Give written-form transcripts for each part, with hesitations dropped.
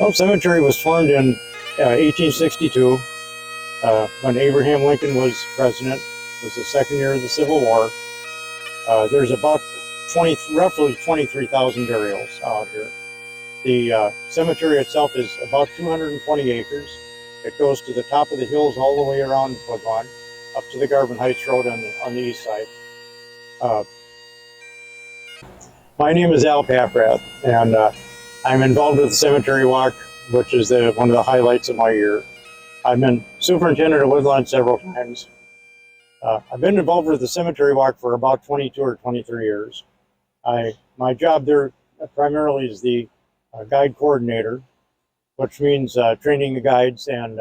Well, cemetery was formed in 1862 when Abraham Lincoln was president. It was the second year of the Civil War. There's about roughly 23,000 burials out here. The cemetery itself is about 220 acres. It goes to the top of the hills all the way around Woodlawn, up to the Garvin Heights Road on the east side. My name is Al Paprath, and I'm involved with the Cemetery Walk, which is one of the highlights of my year. I've been superintendent of Woodlawn several times. I've been involved with the Cemetery Walk for about 22 or 23 years. My job there primarily is the guide coordinator, which means training the guides and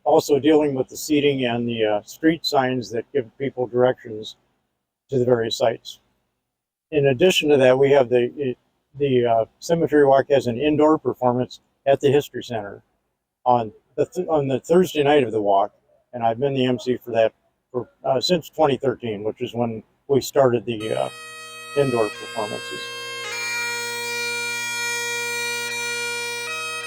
also dealing with the seating and the street signs that give people directions to the various sites. In addition to that, we have the Cemetery Walk has an indoor performance at the History Center on the Thursday night of the walk, and I've been the MC for that since 2013, which is when we started the indoor performances.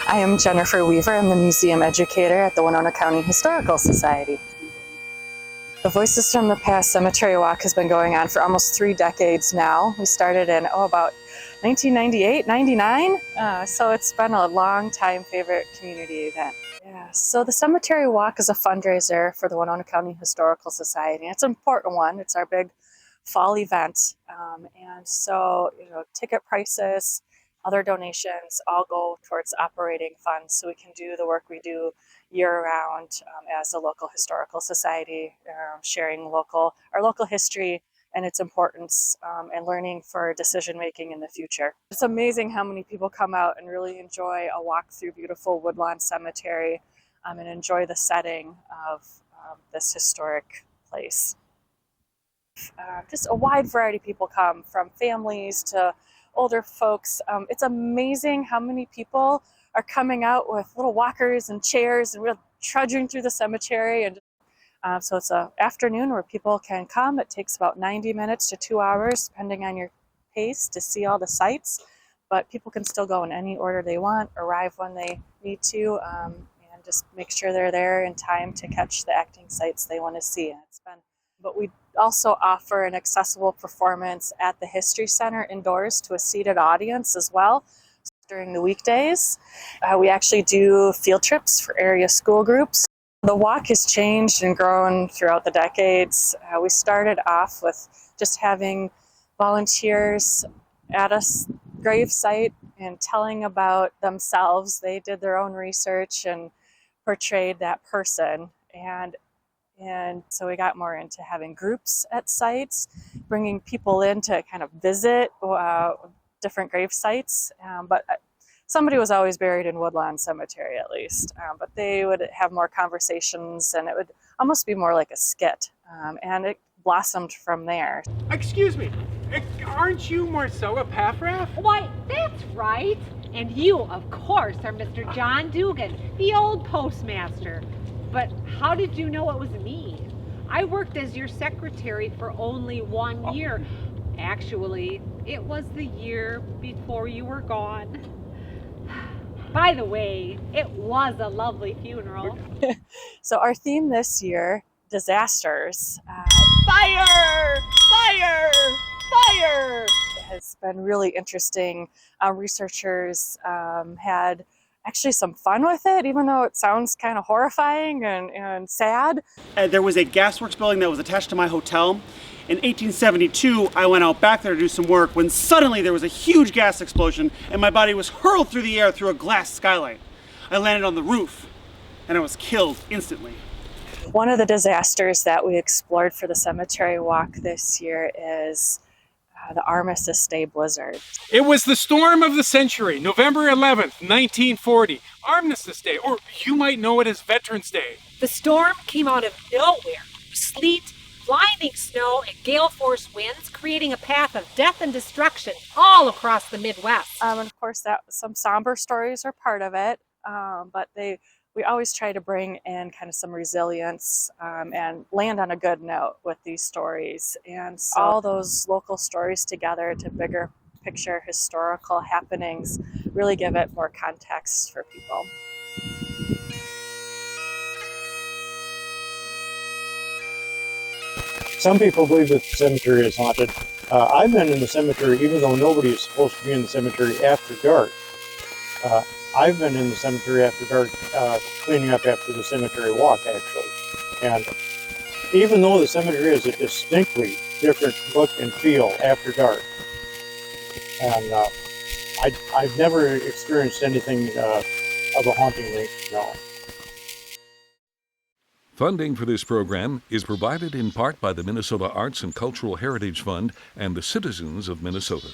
I am Jennifer Weaver. I'm the museum educator at the Winona County Historical Society. The Voices from the Past Cemetery Walk has been going on for almost 3 decades now. We started in about 1998, 99, so it's been a long time favorite community event. Yeah, so the Cemetery Walk is a fundraiser for the Winona County Historical Society. It's an important one. It's our big fall event, and so ticket prices, other donations all go towards operating funds so we can do the work we do year-round as a local historical society, sharing our local history and its importance and learning for decision-making in the future. It's amazing how many people come out and really enjoy a walk through beautiful Woodlawn Cemetery and enjoy the setting of this historic place. Just a wide variety of people come, from families to older folks. It's amazing how many people are coming out with little walkers and chairs and we're trudging through the cemetery. And so it's an afternoon where people can come. It takes about 90 minutes to 2 hours, depending on your pace, to see all the sites. But people can still go in any order they want, arrive when they need to, and just make sure they're there in time to catch the acting sites they want to see. But we also offer an accessible performance at the History Center indoors to a seated audience as well during the weekdays. We actually do field trips for area school groups. The walk has changed and grown throughout the decades. We started off with just having volunteers at a grave site and telling about themselves. They did their own research and portrayed that person. And so we got more into having groups at sites, bringing people in to kind of visit different grave sites. But somebody was always buried in Woodlawn Cemetery, at least. But they would have more conversations, and it would almost be more like a skit. And it blossomed from there. Excuse me, aren't you Marcella Paprath? Why, that's right. And you, of course, are Mr. John Dugan, the old postmaster. But how did you know it was me? I worked as your secretary for only 1 year. Actually, it was the year before you were gone. By the way, it was a lovely funeral. So our theme this year, disasters. Fire! Fire! Fire! Has been really interesting. Researchers had actually some fun with it, even though it sounds kind of horrifying and sad. There was a gasworks building that was attached to my hotel. In 1872, I went out back there to do some work when suddenly there was a huge gas explosion and my body was hurled through the air through a glass skylight. I landed on the roof and I was killed instantly. One of the disasters that we explored for the Cemetery Walk this year is the Armistice Day blizzard. It was the storm of the century, November 11th, 1940, Armistice Day, or you might know it as Veterans Day. The storm came out of nowhere. Sleet, blinding snow, and gale force winds, creating a path of death and destruction all across the Midwest. And of course, some somber stories are part of it, but we always try to bring in kind of some resilience and land on a good note with these stories. And so all those local stories together to bigger picture historical happenings really give it more context for people. Some people believe that the cemetery is haunted. I've been in the cemetery even though nobody is supposed to be in the cemetery after dark. I've been in the cemetery after dark, cleaning up after the cemetery walk, actually. And even though the cemetery has a distinctly different look and feel after dark, and I've never experienced anything of a haunting nature, no. Funding for this program is provided in part by the Minnesota Arts and Cultural Heritage Fund and the citizens of Minnesota.